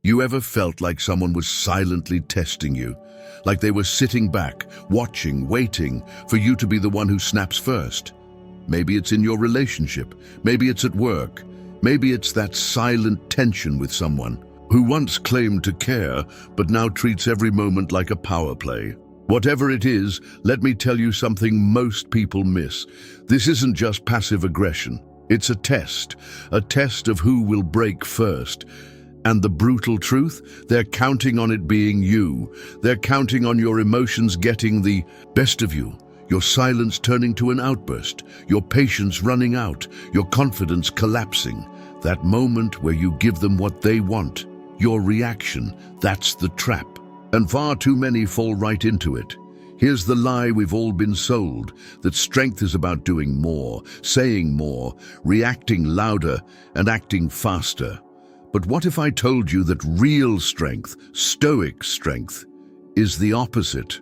You ever felt like someone was silently testing you? Like they were sitting back, watching, waiting for you to be the one who snaps first? Maybe it's in your relationship, maybe it's at work, maybe it's that silent tension with someone who once claimed to care but now treats every moment like a power play. Whatever it is, let me tell you something most people miss. This isn't just passive aggression. It's a test of who will break first. And the brutal truth, they're counting on it being you. They're counting on your emotions getting the best of you, your silence turning to an outburst, your patience running out, your confidence collapsing. That moment where you give them what they want, your reaction, that's the trap. And far too many fall right into it. Here's the lie we've all been sold, that strength is about doing more, saying more, reacting louder, and acting faster. But what if I told you that real strength, Stoic strength, is the opposite?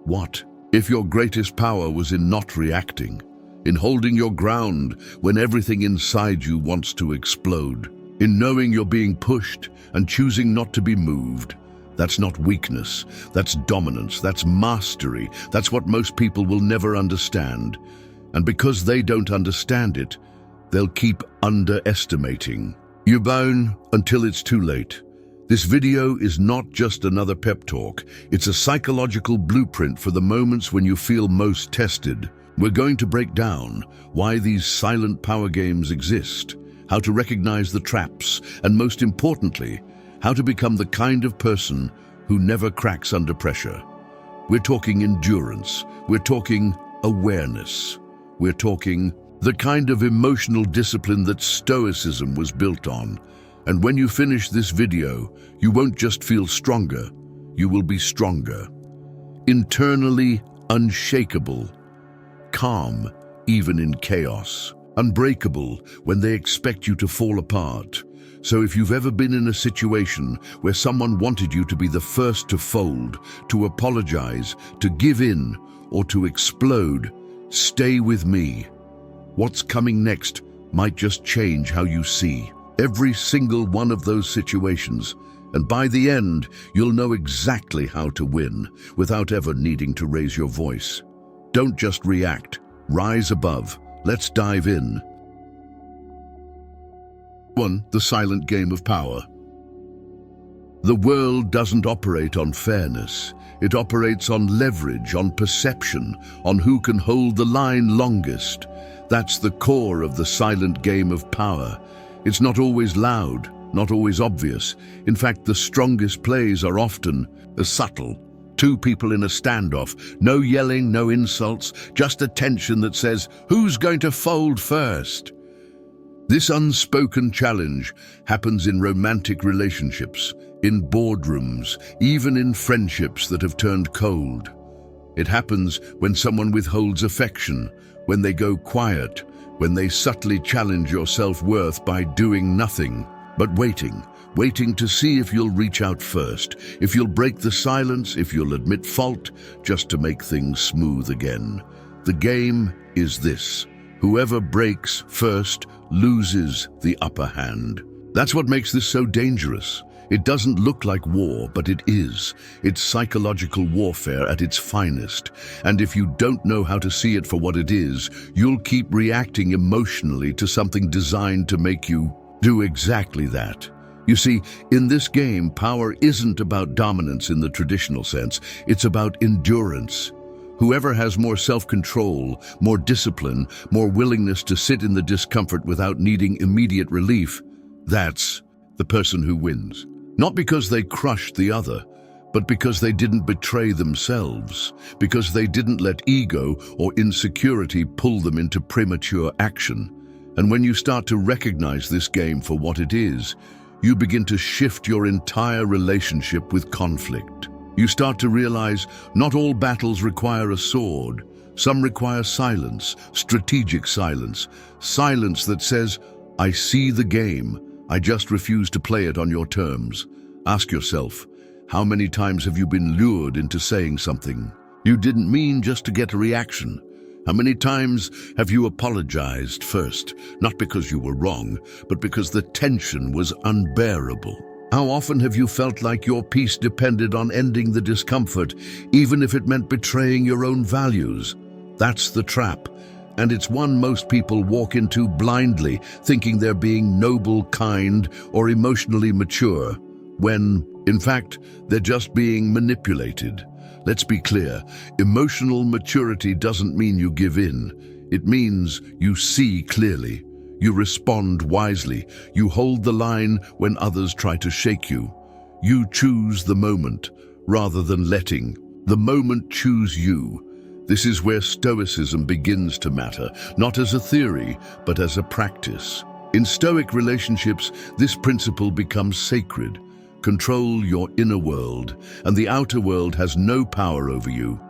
What if your greatest power was in not reacting, in holding your ground when everything inside you wants to explode, in knowing you're being pushed and choosing not to be moved? That's not weakness, that's dominance, that's mastery. That's what most people will never understand. And because they don't understand it, they'll keep underestimating. You burn until it's too late. This video is not just another pep talk. It's a psychological blueprint for the moments when you feel most tested. We're going to break down why these silent power games exist, how to recognize the traps, and most importantly, how to become the kind of person who never cracks under pressure. We're talking endurance. We're talking awareness. We're talking the kind of emotional discipline that Stoicism was built on. And when you finish this video, you won't just feel stronger, you will be stronger. Internally unshakable, calm even in chaos, unbreakable when they expect you to fall apart. So if you've ever been in a situation where someone wanted you to be the first to fold, to apologize, to give in, or to explode, stay with me. What's coming next might just change how you see every single one of those situations, and by the end, you'll know exactly how to win without ever needing to raise your voice. Don't just react, rise above. Let's dive in. 1. The silent game of power. The world doesn't operate on fairness. It operates on leverage, on perception, on who can hold the line longest. That's the core of the silent game of power. It's not always loud, not always obvious. In fact, the strongest plays are often subtle. Two people in a standoff, no yelling, no insults, just a tension that says, who's going to fold first? This unspoken challenge happens in romantic relationships, in boardrooms, even in friendships that have turned cold. It happens when someone withholds affection, when they go quiet, when they subtly challenge your self-worth by doing nothing, but waiting to see if you'll reach out first, if you'll break the silence, if you'll admit fault, just to make things smooth again. The game is this: whoever breaks first loses the upper hand. That's what makes this so dangerous. It doesn't look like war, but it is. It's psychological warfare at its finest. And if you don't know how to see it for what it is, you'll keep reacting emotionally to something designed to make you do exactly that. You see, in this game, power isn't about dominance in the traditional sense. It's about endurance. Whoever has more self-control, more discipline, more willingness to sit in the discomfort without needing immediate relief, that's the person who wins. Not because they crushed the other, but because they didn't betray themselves, because they didn't let ego or insecurity pull them into premature action. And when you start to recognize this game for what it is, you begin to shift your entire relationship with conflict. You start to realize not all battles require a sword. Some require silence, strategic silence, silence that says, I see the game, I just refuse to play it on your terms. Ask yourself, how many times have you been lured into saying something you didn't mean just to get a reaction? How many times have you apologized first, not because you were wrong, but because the tension was unbearable? How often have you felt like your peace depended on ending the discomfort, even if it meant betraying your own values? That's the trap, and it's one most people walk into blindly, thinking they're being noble, kind, or emotionally mature, when, in fact, they're just being manipulated. Let's be clear, emotional maturity doesn't mean you give in. It means you see clearly. You respond wisely. You hold the line when others try to shake you. You choose the moment, rather than letting the moment choose you. This is where Stoicism begins to matter, not as a theory, but as a practice. In Stoic relationships, this principle becomes sacred. Control your inner world, and the outer world has no power over you.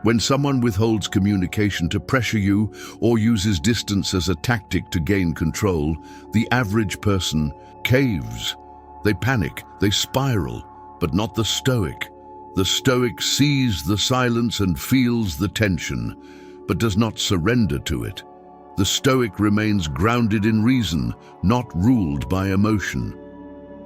When someone withholds communication to pressure you or uses distance as a tactic to gain control, the average person caves. They panic, they spiral, but not the Stoic. The Stoic sees the silence and feels the tension, but does not surrender to it. The Stoic remains grounded in reason, not ruled by emotion.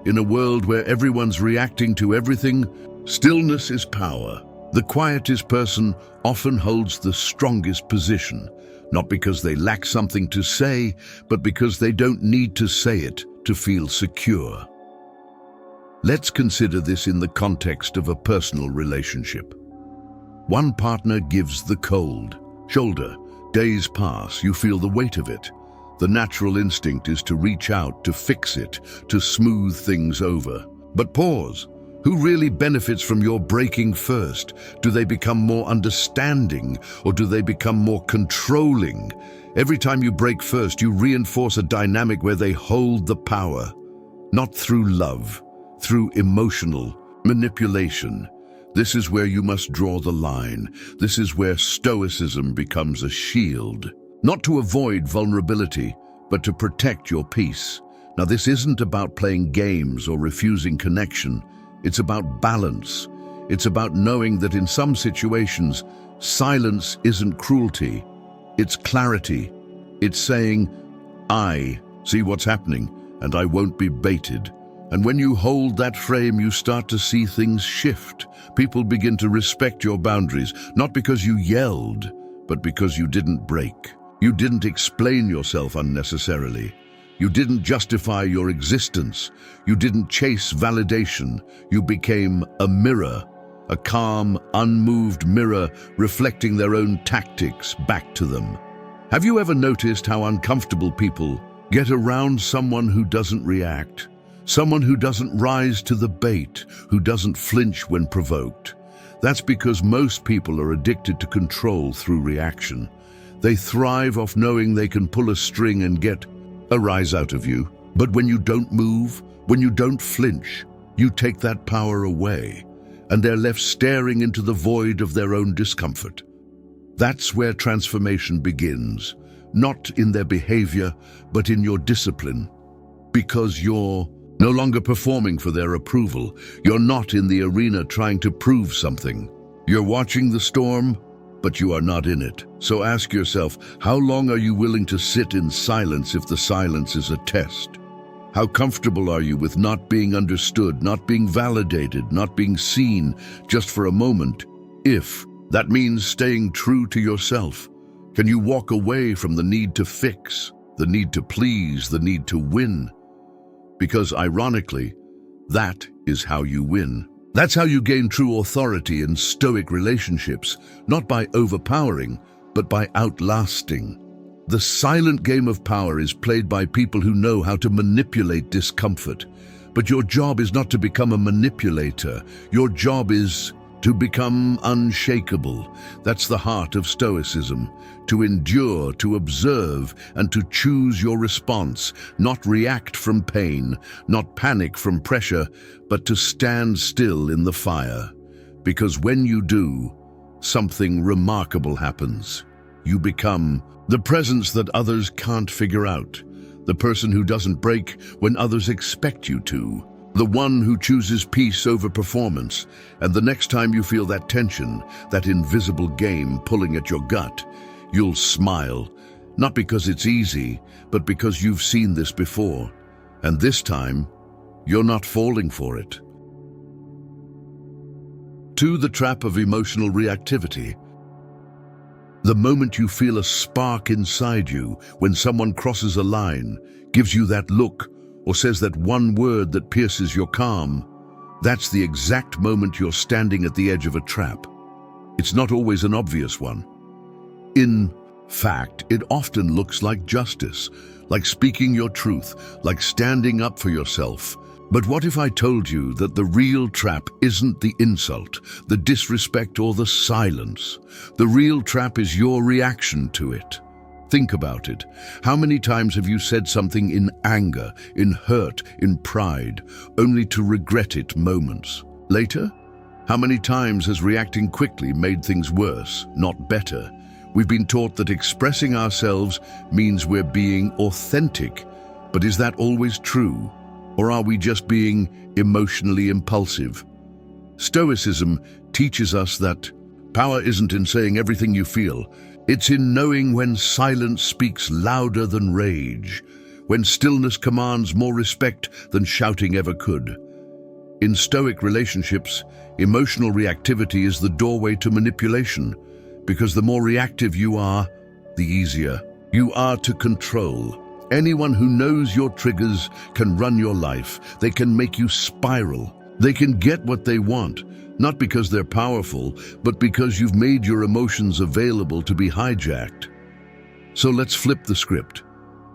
In a world where everyone's reacting to everything, stillness is power. The quietest person often holds the strongest position, not because they lack something to say, but because they don't need to say it to feel secure. Let's consider this in the context of a personal relationship. One partner gives the cold shoulder. Days pass, you feel the weight of it. The natural instinct is to reach out, to fix it, to smooth things over. But pause. Who really benefits from your breaking first? Do they become more understanding, or do they become more controlling? Every time you break first, you reinforce a dynamic where they hold the power. Not through love, through emotional manipulation. This is where you must draw the line. This is where Stoicism becomes a shield. Not to avoid vulnerability, but to protect your peace. Now, this isn't about playing games or refusing connection. It's about balance. It's about knowing that in some situations, silence isn't cruelty. It's clarity. It's saying, I see what's happening, and I won't be baited. And when you hold that frame, you start to see things shift. People begin to respect your boundaries, not because you yelled, but because you didn't break. You didn't explain yourself unnecessarily. You didn't justify your existence. You didn't chase validation. You became a mirror, a calm, unmoved mirror reflecting their own tactics back to them. Have you ever noticed how uncomfortable people get around someone who doesn't react? Someone who doesn't rise to the bait, who doesn't flinch when provoked? That's because most people are addicted to control through reaction. They thrive off knowing they can pull a string and get a rise out of you. But when you don't move, when you don't flinch, you take that power away, and they're left staring into the void of their own discomfort. That's where transformation begins, not in their behavior, but in your discipline. Because you're no longer performing for their approval. You're not in the arena trying to prove something. You're watching the storm, but you are not in it. So ask yourself, how long are you willing to sit in silence if the silence is a test? How comfortable are you with not being understood, not being validated, not being seen just for a moment? If that means staying true to yourself, can you walk away from the need to fix, the need to please, the need to win? Because ironically, that is how you win. That's how you gain true authority in Stoic relationships, not by overpowering, but by outlasting. The silent game of power is played by people who know how to manipulate discomfort. But your job is not to become a manipulator. Your job is to become unshakable. That's the heart of Stoicism. To endure, to observe, and to choose your response. Not react from pain, not panic from pressure, but to stand still in the fire. Because when you do, something remarkable happens. You become the presence that others can't figure out. The person who doesn't break when others expect you to. The one who chooses peace over performance. And the next time you feel that tension, that invisible game pulling at your gut, you'll smile. Not because it's easy, but because you've seen this before. And this time, you're not falling for it. 2. The trap of emotional reactivity. The moment you feel a spark inside you, when someone crosses a line, gives you that look, or says that one word that pierces your calm, that's the exact moment you're standing at the edge of a trap. It's not always an obvious one. In fact, it often looks like justice, like speaking your truth, like standing up for yourself. But what if I told you that the real trap isn't the insult, the disrespect, or the silence? The real trap is your reaction to it. Think about it. How many times have you said something in anger, in hurt, in pride, only to regret it moments later? How many times has reacting quickly made things worse, not better? We've been taught that expressing ourselves means we're being authentic. But is that always true? Or are we just being emotionally impulsive? Stoicism teaches us that power isn't in saying everything you feel. It's in knowing when silence speaks louder than rage, when stillness commands more respect than shouting ever could. In Stoic relationships, emotional reactivity is the doorway to manipulation, because the more reactive you are, the easier you are to control. Anyone who knows your triggers can run your life. They can make you spiral. They can get what they want, not because they're powerful, but because you've made your emotions available to be hijacked. So let's flip the script.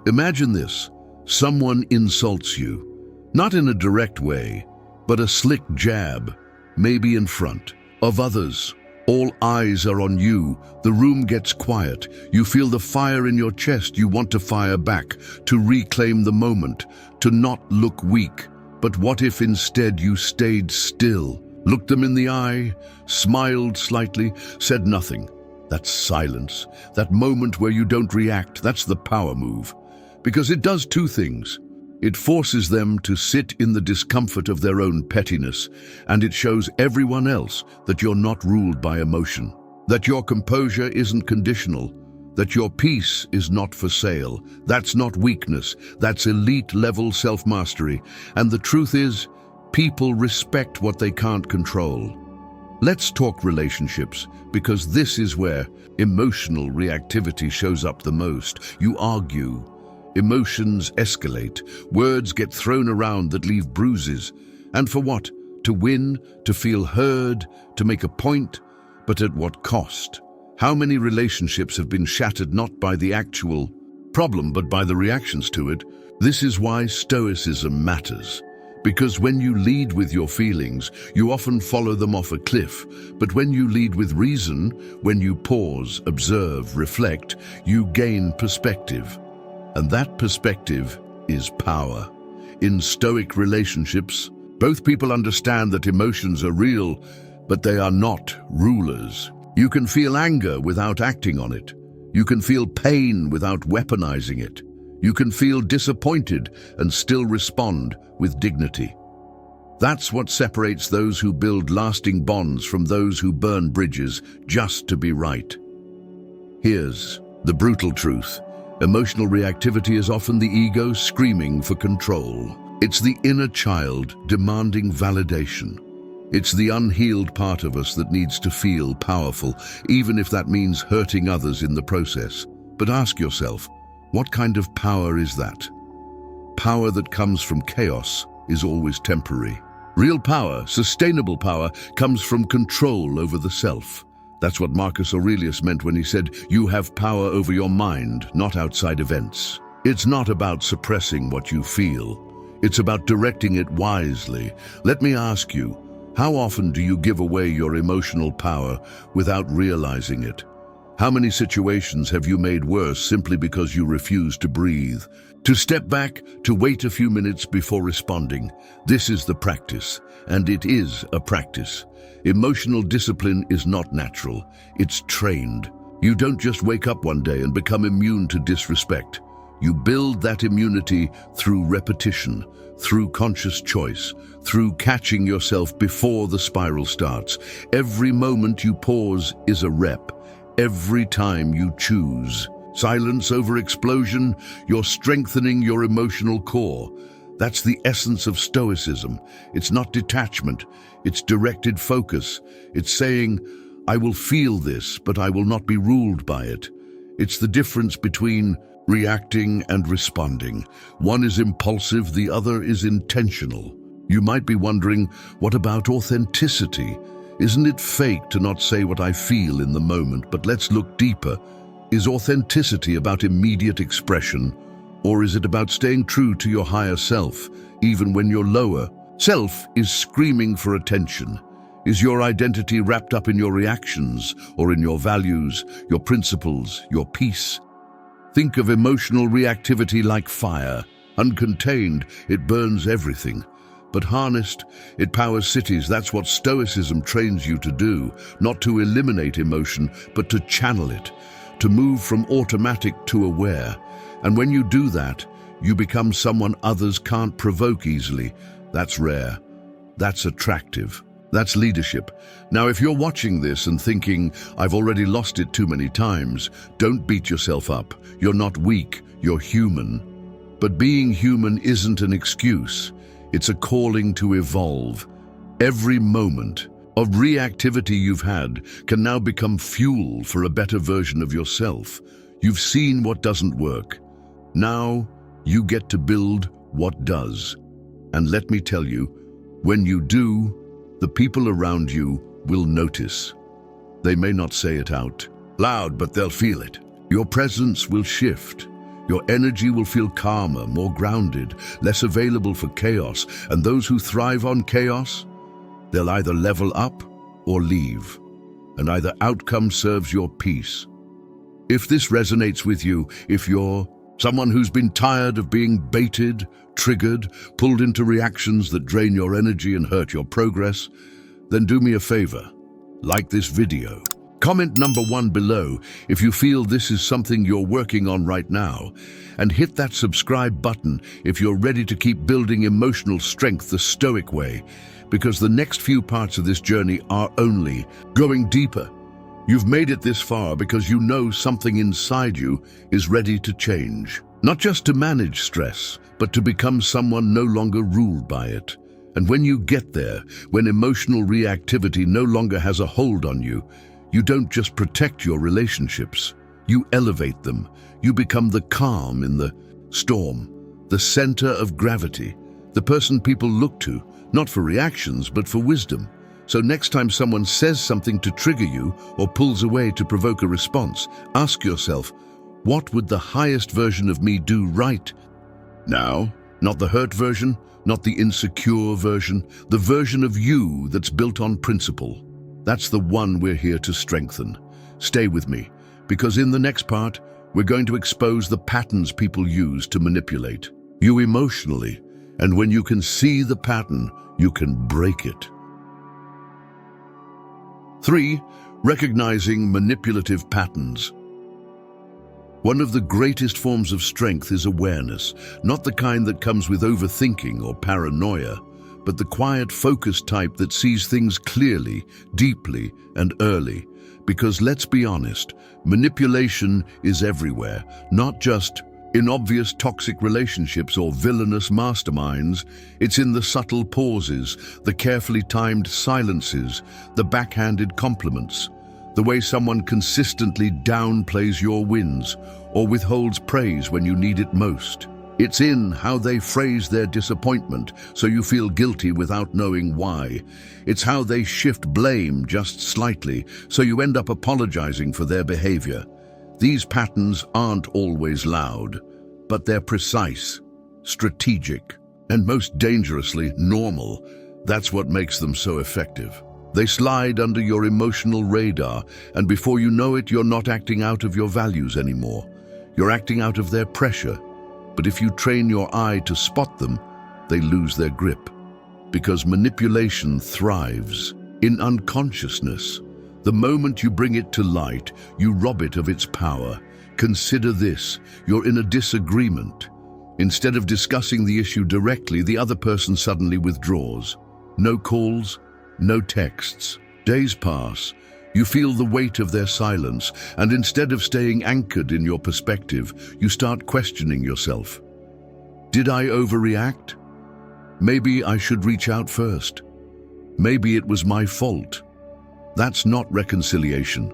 Imagine this. Someone insults you, not in a direct way, but a slick jab, maybe in front of others. All eyes are on you. The room gets quiet. You feel the fire in your chest. You want to fire back, to reclaim the moment, to not look weak. But what if instead you stayed still, looked them in the eye, smiled slightly, said nothing? That's silence. That moment where you don't react, that's the power move. Because it does two things. It forces them to sit in the discomfort of their own pettiness, and it shows everyone else that you're not ruled by emotion, that your composure isn't conditional, that your peace is not for sale. That's not weakness, that's elite-level self-mastery. And the truth is, people respect what they can't control. Let's talk relationships, because this is where emotional reactivity shows up the most. You argue. Emotions escalate, words get thrown around that leave bruises. And for what? To win, to feel heard, to make a point, but at what cost? How many relationships have been shattered not by the actual problem, but by the reactions to it? This is why Stoicism matters. Because when you lead with your feelings, you often follow them off a cliff. But when you lead with reason, when you pause, observe, reflect, you gain perspective. And that perspective is power. In Stoic relationships, both people understand that emotions are real, but they are not rulers. You can feel anger without acting on it. You can feel pain without weaponizing it. You can feel disappointed and still respond with dignity. That's what separates those who build lasting bonds from those who burn bridges just to be right. Here's the brutal truth. Emotional reactivity is often the ego screaming for control. It's the inner child demanding validation. It's the unhealed part of us that needs to feel powerful, even if that means hurting others in the process. But ask yourself, what kind of power is that? Power that comes from chaos is always temporary. Real power, sustainable power, comes from control over the self. That's what Marcus Aurelius meant when he said, "You have power over your mind, not outside events." It's not about suppressing what you feel. It's about directing it wisely. Let me ask you, how often do you give away your emotional power without realizing it? How many situations have you made worse simply because you refuse to breathe, to step back, to wait a few minutes before responding? This is the practice, and it is a practice. Emotional discipline is not natural, it's trained. You don't just wake up one day and become immune to disrespect. You build that immunity through repetition, through conscious choice, through catching yourself before the spiral starts. Every moment you pause is a rep. Every time you choose silence over explosion, you're strengthening your emotional core. That's the essence of Stoicism. It's not detachment, it's directed focus. It's saying, I will feel this, but I will not be ruled by it. It's the difference between reacting and responding. One is impulsive, the other is intentional. You might be wondering, what about authenticity? Isn't it fake to not say what I feel in the moment? But let's look deeper. Is authenticity about immediate expression, or is it about staying true to your higher self, even when your lower self is screaming for attention? Is your identity wrapped up in your reactions, or in your values, your principles, your peace? Think of emotional reactivity like fire. Uncontained, it burns everything. But harnessed, it powers cities. That's what Stoicism trains you to do, not to eliminate emotion, but to channel it, to move from automatic to aware. And when you do that, you become someone others can't provoke easily. That's rare. That's attractive. That's leadership. Now, if you're watching this and thinking, I've already lost it too many times, don't beat yourself up. You're not weak, you're human. But being human isn't an excuse. It's a calling to evolve. Every moment of reactivity you've had can now become fuel for a better version of yourself. You've seen what doesn't work. Now you get to build what does. And let me tell you, when you do, the people around you will notice. They may not say it out loud, but they'll feel it. Your presence will shift. Your energy will feel calmer, more grounded, less available for chaos. And those who thrive on chaos, they'll either level up or leave. And either outcome serves your peace. If this resonates with you, if you're someone who's been tired of being baited, triggered, pulled into reactions that drain your energy and hurt your progress, then do me a favor. Like this video. Comment number 1 below if you feel this is something you're working on right now, and hit that subscribe button if you're ready to keep building emotional strength the Stoic way, because the next few parts of this journey are only going deeper. You've made it this far because you know something inside you is ready to change. Not just to manage stress, but to become someone no longer ruled by it. And when you get there, when emotional reactivity no longer has a hold on you, you don't just protect your relationships, you elevate them. You become the calm in the storm, the center of gravity, the person people look to, not for reactions, but for wisdom. So next time someone says something to trigger you or pulls away to provoke a response, ask yourself, what would the highest version of me do right now? Not the hurt version, not the insecure version, the version of you that's built on principle. That's the one we're here to strengthen. Stay with me, because in the next part, we're going to expose the patterns people use to manipulate you emotionally. And when you can see the pattern, you can break it. 3. Recognizing manipulative patterns. One of the greatest forms of strength is awareness, not the kind that comes with overthinking or paranoia, but the quiet, focused type that sees things clearly, deeply, and early. Because let's be honest, manipulation is everywhere, not just in obvious toxic relationships or villainous masterminds. It's in the subtle pauses, the carefully timed silences, the backhanded compliments, the way someone consistently downplays your wins or withholds praise when you need it most. It's in how they phrase their disappointment so you feel guilty without knowing why. It's how they shift blame just slightly so you end up apologizing for their behavior. These patterns aren't always loud, but they're precise, strategic, and most dangerously normal. That's what makes them so effective. They slide under your emotional radar, and before you know it, you're not acting out of your values anymore. You're acting out of their pressure. But if you train your eye to spot them, they lose their grip. Because manipulation thrives in unconsciousness. The moment you bring it to light, you rob it of its power. Consider this: you're in a disagreement. Instead of discussing the issue directly, the other person suddenly withdraws. No calls, no texts. Days pass. You feel the weight of their silence, and instead of staying anchored in your perspective, you start questioning yourself. Did I overreact? Maybe I should reach out first. Maybe it was my fault. That's not reconciliation.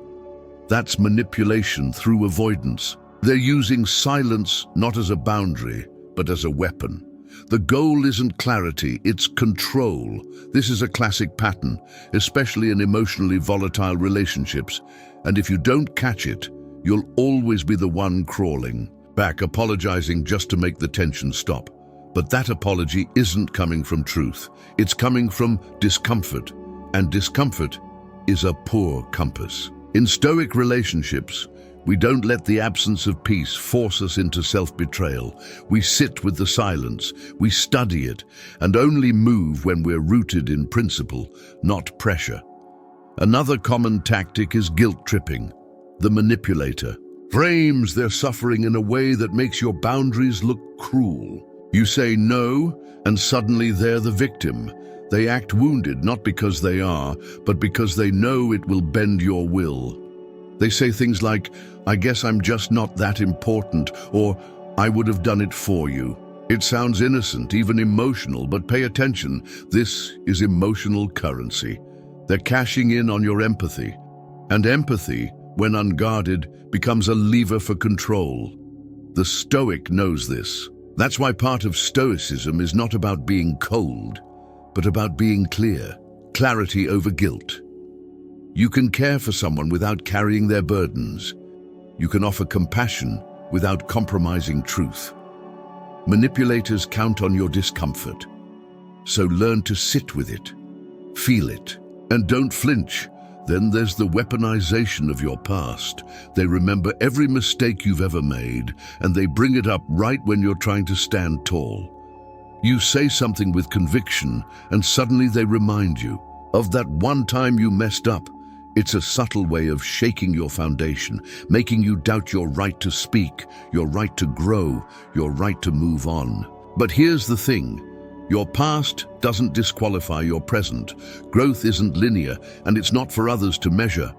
That's manipulation through avoidance. They're using silence not as a boundary, but as a weapon. The goal isn't clarity, it's control. This is a classic pattern, especially in emotionally volatile relationships. And if you don't catch it, you'll always be the one crawling back, apologizing just to make the tension stop. But that apology isn't coming from truth. It's coming from discomfort. And discomfort is a poor compass. In Stoic relationships, we don't let the absence of peace force us into self-betrayal. We sit with the silence, we study it, and only move when we're rooted in principle, not pressure. Another common tactic is guilt-tripping. The manipulator frames their suffering in a way that makes your boundaries look cruel. You say no, and suddenly they're the victim. They act wounded not because they are, but because they know it will bend your will. They say things like, "I guess I'm just not that important," or "I would have done it for you." It sounds innocent, even emotional, but pay attention. This is emotional currency. They're cashing in on your empathy. And empathy, when unguarded, becomes a lever for control. The Stoic knows this. That's why part of Stoicism is not about being cold, but about being clear. Clarity over guilt. You can care for someone without carrying their burdens. You can offer compassion without compromising truth. Manipulators count on your discomfort. So learn to sit with it, feel it, and don't flinch. Then there's the weaponization of your past. They remember every mistake you've ever made, and they bring it up right when you're trying to stand tall. You say something with conviction, and suddenly they remind you of that one time you messed up. It's a subtle way of shaking your foundation, making you doubt your right to speak, your right to grow, your right to move on. But here's the thing. Your past doesn't disqualify your present. Growth isn't linear, and it's not for others to measure.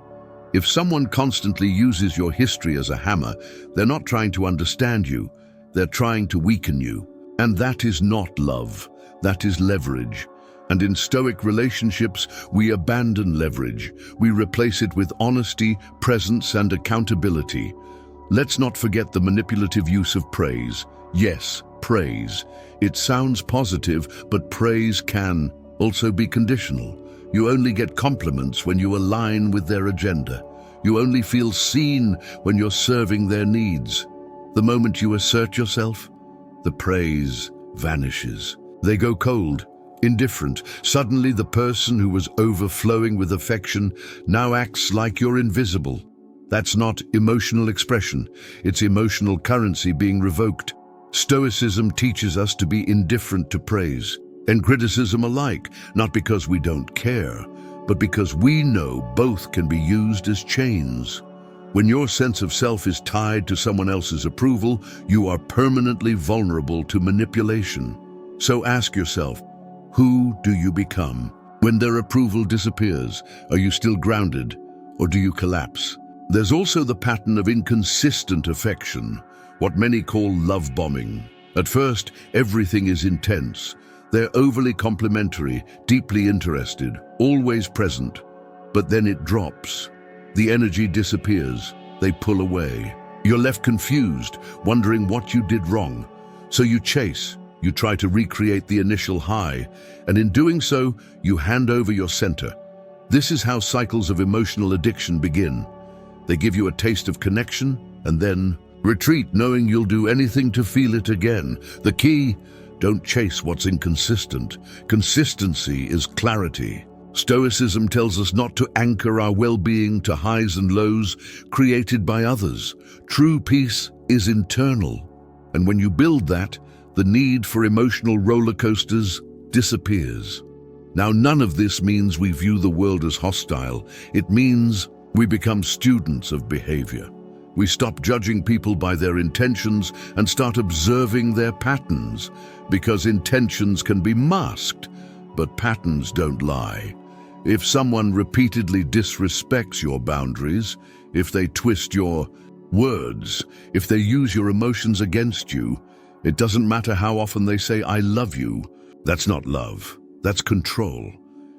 If someone constantly uses your history as a hammer, they're not trying to understand you. They're trying to weaken you. And that is not love. That is leverage. And in Stoic relationships, we abandon leverage. We replace it with honesty, presence, and accountability. Let's not forget the manipulative use of praise. Yes, praise. It sounds positive, but praise can also be conditional. You only get compliments when you align with their agenda. You only feel seen when you're serving their needs. The moment you assert yourself, the praise vanishes. They go cold, indifferent. Suddenly the person who was overflowing with affection now acts like you're invisible. That's not emotional expression. It's emotional currency being revoked. Stoicism teaches us to be indifferent to praise and criticism alike, not because we don't care, but because we know both can be used as chains. When your sense of self is tied to someone else's approval, you are permanently vulnerable to manipulation. So ask yourself, who do you become? When their approval disappears, are you still grounded, or do you collapse? There's also the pattern of inconsistent affection, what many call love bombing. At first, everything is intense. They're overly complimentary, deeply interested, always present. But then it drops. The energy disappears. They pull away. You're left confused, wondering what you did wrong. So you chase. You try to recreate the initial high, and in doing so, you hand over your center. This is how cycles of emotional addiction begin. They give you a taste of connection, and then retreat, knowing you'll do anything to feel it again. The key, don't chase what's inconsistent. Consistency is clarity. Stoicism tells us not to anchor our well-being to highs and lows created by others. True peace is internal, and when you build that, the need for emotional roller coasters disappears. Now, none of this means we view the world as hostile. It means we become students of behavior. We stop judging people by their intentions and start observing their patterns, because intentions can be masked, but patterns don't lie. If someone repeatedly disrespects your boundaries, if they twist your words, if they use your emotions against you, it doesn't matter how often they say, "I love you," That's not love. That's control.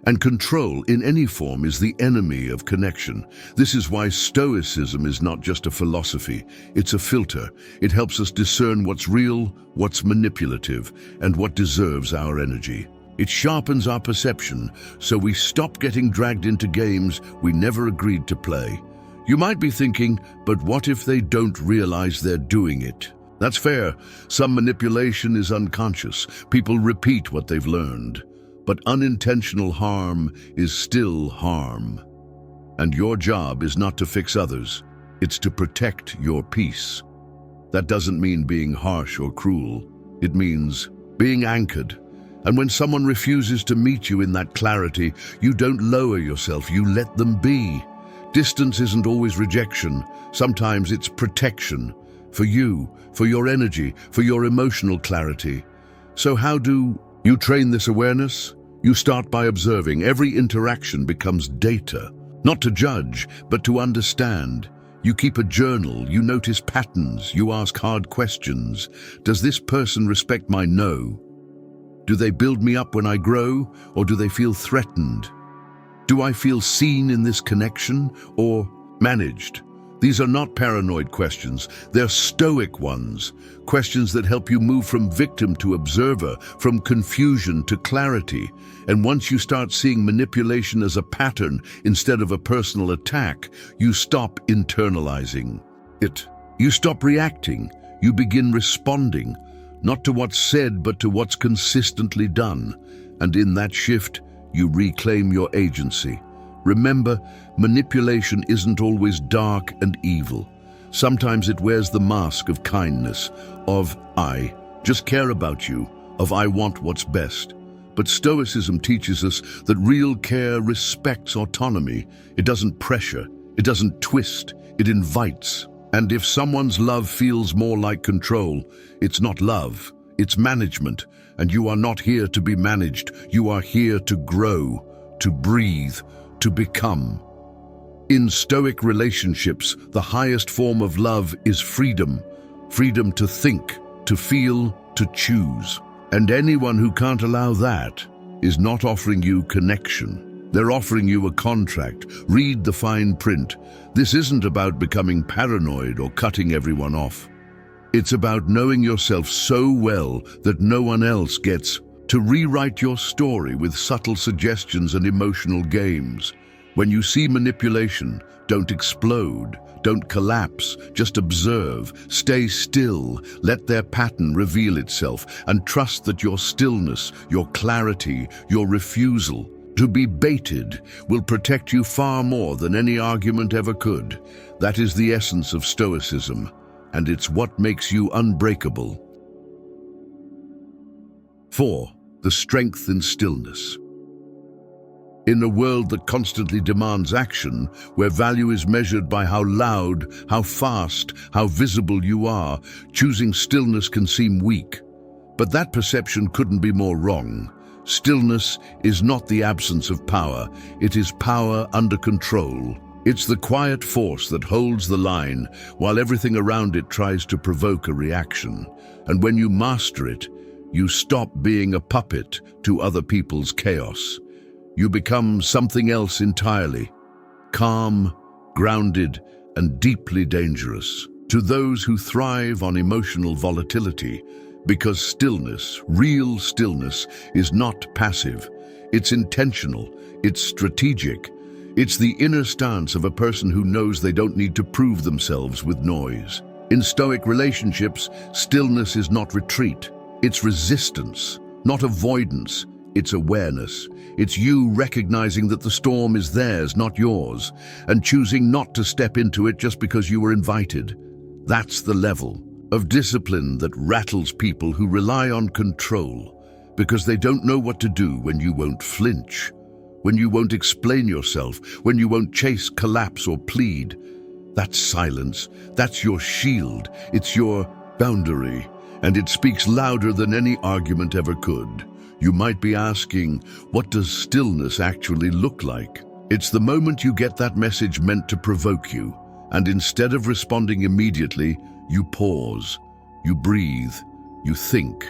And control in any form is the enemy of connection. This is why Stoicism is not just a philosophy, it's a filter. It helps us discern what's real, what's manipulative, and what deserves our energy. It sharpens our perception, so we stop getting dragged into games we never agreed to play. You might be thinking, but what if they don't realize they're doing it? That's fair. Some manipulation is unconscious. People repeat what they've learned. But unintentional harm is still harm. And your job is not to fix others, it's to protect your peace. That doesn't mean being harsh or cruel. It means being anchored. And when someone refuses to meet you in that clarity, you don't lower yourself, you let them be. Distance isn't always rejection. Sometimes it's protection. For you, for your energy, for your emotional clarity. So how do you train this awareness? You start by observing. Every interaction becomes data. Not to judge, but to understand. You keep a journal, you notice patterns, you ask hard questions. Does this person respect my no? Do they build me up when I grow, or do they feel threatened? Do I feel seen in this connection, or managed? These are not paranoid questions, they're Stoic ones. Questions that help you move from victim to observer, from confusion to clarity. And once you start seeing manipulation as a pattern instead of a personal attack, you stop internalizing it. You stop reacting, you begin responding, not to what's said, but to what's consistently done. And in that shift, you reclaim your agency. Remember, manipulation isn't always dark and evil. Sometimes it wears the mask of kindness, of I just care about you, of I want what's best. But Stoicism teaches us that real care respects autonomy. It doesn't pressure, it doesn't twist, it invites. And if someone's love feels more like control, it's not love, it's management. And you are not here to be managed, you are here to grow, to breathe, to become. In Stoic relationships, the highest form of love is freedom. Freedom to think, to feel, to choose. And anyone who can't allow that is not offering you connection. They're offering you a contract. Read the fine print. This isn't about becoming paranoid or cutting everyone off. It's about knowing yourself so well that no one else gets to rewrite your story with subtle suggestions and emotional games. When you see manipulation, don't explode, don't collapse, just observe, stay still, let their pattern reveal itself, and trust that your stillness, your clarity, your refusal to be baited will protect you far more than any argument ever could. That is the essence of Stoicism, and it's what makes you unbreakable. 4. The strength in stillness. In a world that constantly demands action, where value is measured by how loud, how fast, how visible you are, choosing stillness can seem weak. But that perception couldn't be more wrong. Stillness is not the absence of power, it is power under control. It's the quiet force that holds the line while everything around it tries to provoke a reaction. And when you master it, you stop being a puppet to other people's chaos. You become something else entirely, calm, grounded, and deeply dangerous to those who thrive on emotional volatility, because stillness, real stillness, is not passive. It's intentional, it's strategic. It's the inner stance of a person who knows they don't need to prove themselves with noise. In Stoic relationships, stillness is not retreat. It's resistance, not avoidance. It's awareness. It's you recognizing that the storm is theirs, not yours, and choosing not to step into it just because you were invited. That's the level of discipline that rattles people who rely on control, because they don't know what to do when you won't flinch, when you won't explain yourself, when you won't chase collapse or plead. That's silence. That's your shield. It's your boundary. And it speaks louder than any argument ever could. You might be asking, what does stillness actually look like? It's the moment you get that message meant to provoke you, and instead of responding immediately, you pause, you breathe, you think.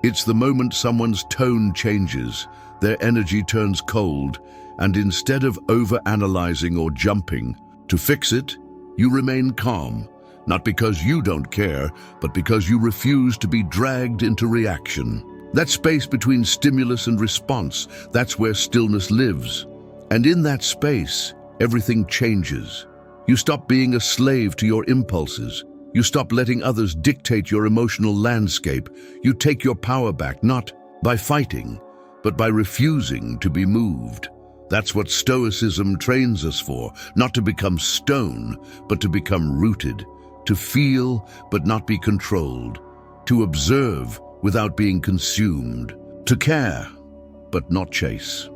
It's the moment someone's tone changes, their energy turns cold, and instead of over-analyzing or jumping to fix it, you remain calm, not because you don't care, but because you refuse to be dragged into reaction. That space between stimulus and response, that's where stillness lives. And in that space, everything changes. You stop being a slave to your impulses. You stop letting others dictate your emotional landscape. You take your power back, not by fighting, but by refusing to be moved. That's what Stoicism trains us for, not to become stone, but to become rooted, to feel but not be controlled, to observe without being consumed, to care but not chase.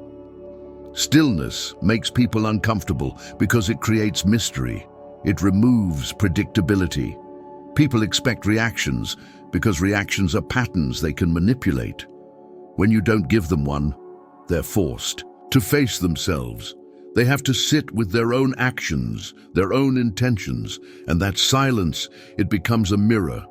Stillness makes people uncomfortable because it creates mystery. It removes predictability. People expect reactions because reactions are patterns they can manipulate. When you don't give them one, they're forced to face themselves. They have to sit with their own actions, their own intentions, and that silence, it becomes a mirror,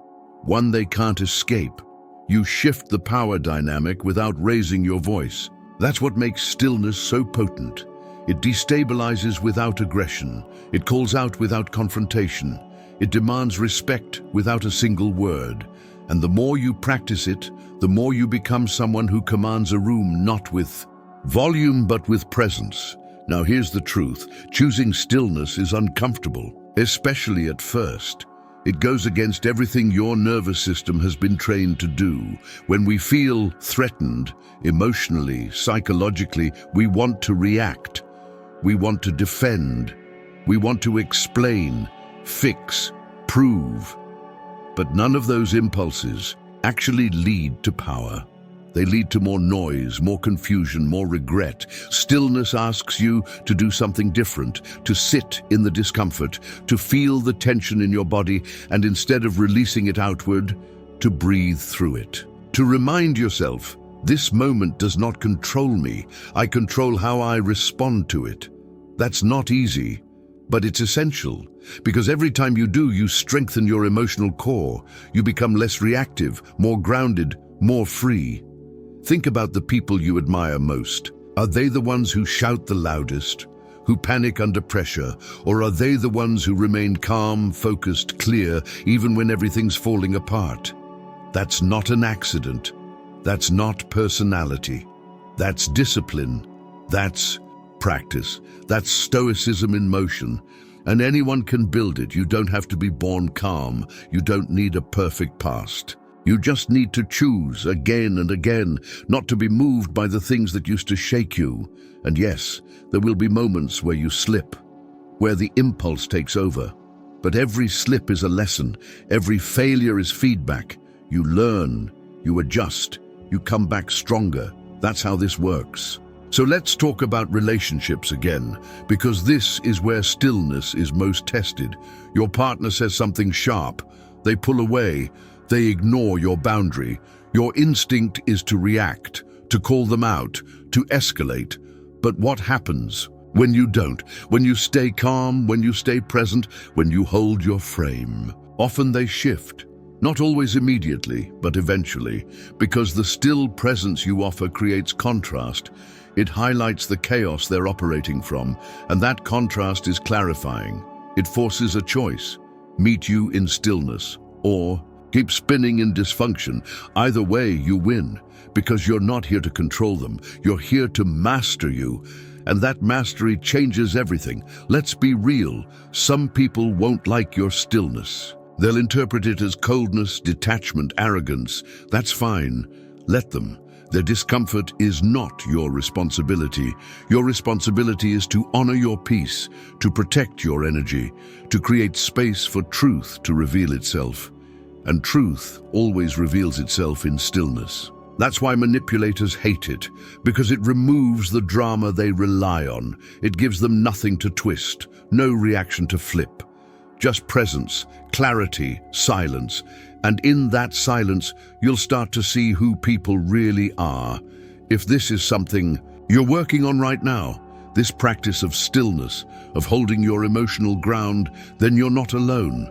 one they can't escape. You shift the power dynamic without raising your voice. That's what makes stillness so potent. It destabilizes without aggression. It calls out without confrontation. It demands respect without a single word. And the more you practice it, the more you become someone who commands a room not with volume but with presence. Now here's the truth. Choosing stillness is uncomfortable, especially at first. It goes against everything your nervous system has been trained to do. When we feel threatened, emotionally, psychologically, we want to react. We want to defend. We want to explain, fix, prove. But none of those impulses actually lead to power. They lead to more noise, more confusion, more regret. Stillness asks you to do something different, to sit in the discomfort, to feel the tension in your body, and instead of releasing it outward, to breathe through it. To remind yourself, this moment does not control me. I control how I respond to it. That's not easy, but it's essential, because every time you do, you strengthen your emotional core. You become less reactive, more grounded, more free. Think about the people you admire most. Are they the ones who shout the loudest, who panic under pressure, or are they the ones who remain calm, focused, clear, even when everything's falling apart? That's not an accident. That's not personality. That's discipline. That's practice. That's Stoicism in motion. And anyone can build it. You don't have to be born calm. You don't need a perfect past. You just need to choose again and again not to be moved by the things that used to shake you. And yes, there will be moments where you slip, where the impulse takes over. But every slip is a lesson. Every failure is feedback. You learn, you adjust, you come back stronger. That's how this works. So let's talk about relationships again, because this is where stillness is most tested. Your partner says something sharp. They pull away. They ignore your boundary. Your instinct is to react, to call them out, to escalate. But what happens when you don't? When you stay calm, when you stay present, when you hold your frame? Often they shift. Not always immediately, but eventually, because the still presence you offer creates contrast. It highlights the chaos they're operating from, and that contrast is clarifying. It forces a choice. Meet you in stillness, or keep spinning in dysfunction. Either way, you win, because you're not here to control them. You're here to master you, and that mastery changes everything. Let's be real. Some people won't like your stillness. They'll interpret it as coldness, detachment, arrogance. That's fine. Let them. Their discomfort is not your responsibility. Your responsibility is to honor your peace, to protect your energy, to create space for truth to reveal itself. And truth always reveals itself in stillness. That's why manipulators hate it, because it removes the drama they rely on. It gives them nothing to twist, no reaction to flip. Just presence, clarity, silence. And in that silence, you'll start to see who people really are. If this is something you're working on right now, this practice of stillness, of holding your emotional ground, then you're not alone.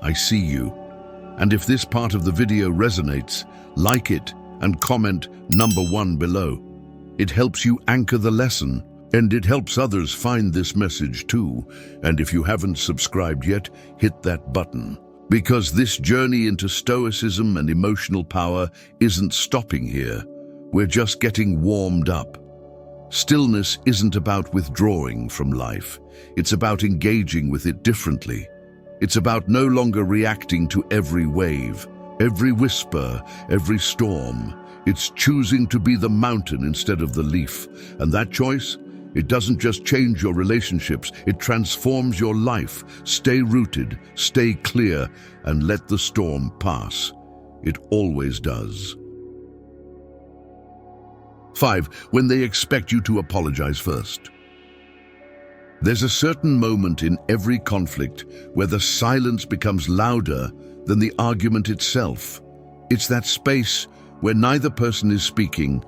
I see you. And if this part of the video resonates, like it, and comment #1 below. It helps you anchor the lesson, and it helps others find this message too. And if you haven't subscribed yet, hit that button. Because this journey into Stoicism and emotional power isn't stopping here. We're just getting warmed up. Stillness isn't about withdrawing from life. It's about engaging with it differently. It's about no longer reacting to every wave, every whisper, every storm. It's choosing to be the mountain instead of the leaf. And that choice, it doesn't just change your relationships, it transforms your life. Stay rooted, stay clear, and let the storm pass. It always does. 5. When they expect you to apologize first. There's a certain moment in every conflict where the silence becomes louder than the argument itself. It's that space where neither person is speaking,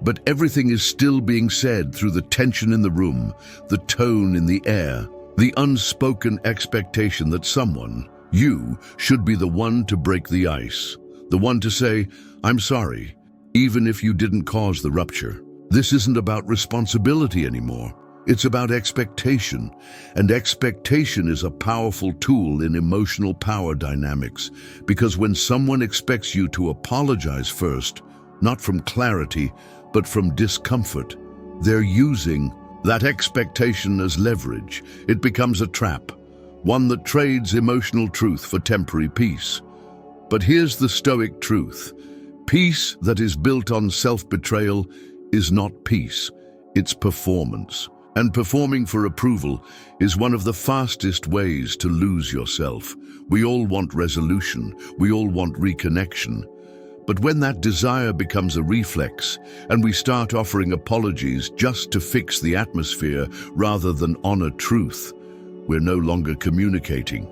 but everything is still being said through the tension in the room, the tone in the air, the unspoken expectation that someone, you, should be the one to break the ice, the one to say, "I'm sorry," even if you didn't cause the rupture. This isn't about responsibility anymore. It's about expectation, and expectation is a powerful tool in emotional power dynamics, because when someone expects you to apologize first, not from clarity, but from discomfort, they're using that expectation as leverage. It becomes a trap, one that trades emotional truth for temporary peace. But here's the Stoic truth. Peace that is built on self-betrayal is not peace, it's performance. And performing for approval is one of the fastest ways to lose yourself. We all want resolution, we all want reconnection. But when that desire becomes a reflex, and we start offering apologies just to fix the atmosphere rather than honor truth, we're no longer communicating,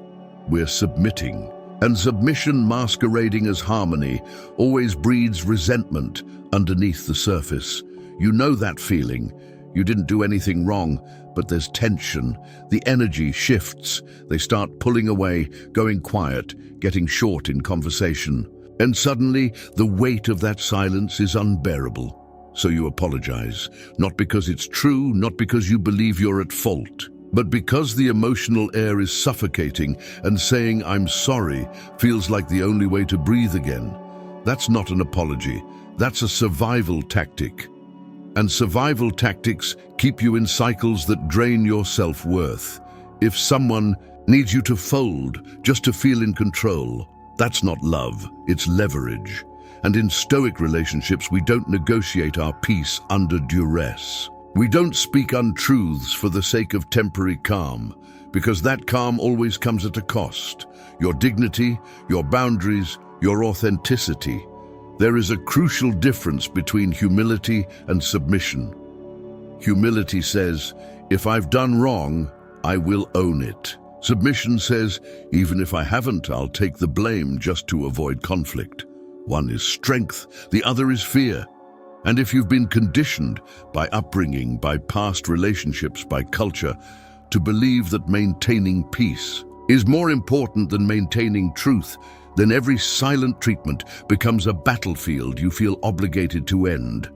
we're submitting. And submission masquerading as harmony always breeds resentment underneath the surface. You know that feeling. You didn't do anything wrong, but there's tension. The energy shifts. They start pulling away, going quiet, getting short in conversation. And suddenly, the weight of that silence is unbearable. So you apologize, not because it's true, not because you believe you're at fault, but because the emotional air is suffocating and saying "I'm sorry" feels like the only way to breathe again. That's not an apology. That's a survival tactic. And survival tactics keep you in cycles that drain your self-worth. If someone needs you to fold just to feel in control, that's not love, it's leverage. And in Stoic relationships, we don't negotiate our peace under duress. We don't speak untruths for the sake of temporary calm, because that calm always comes at a cost. Your dignity, your boundaries, your authenticity. There is a crucial difference between humility and submission. Humility says, if I've done wrong, I will own it. Submission says, even if I haven't, I'll take the blame just to avoid conflict. One is strength, the other is fear. And if you've been conditioned by upbringing, by past relationships, by culture, to believe that maintaining peace is more important than maintaining truth, then every silent treatment becomes a battlefield you feel obligated to end.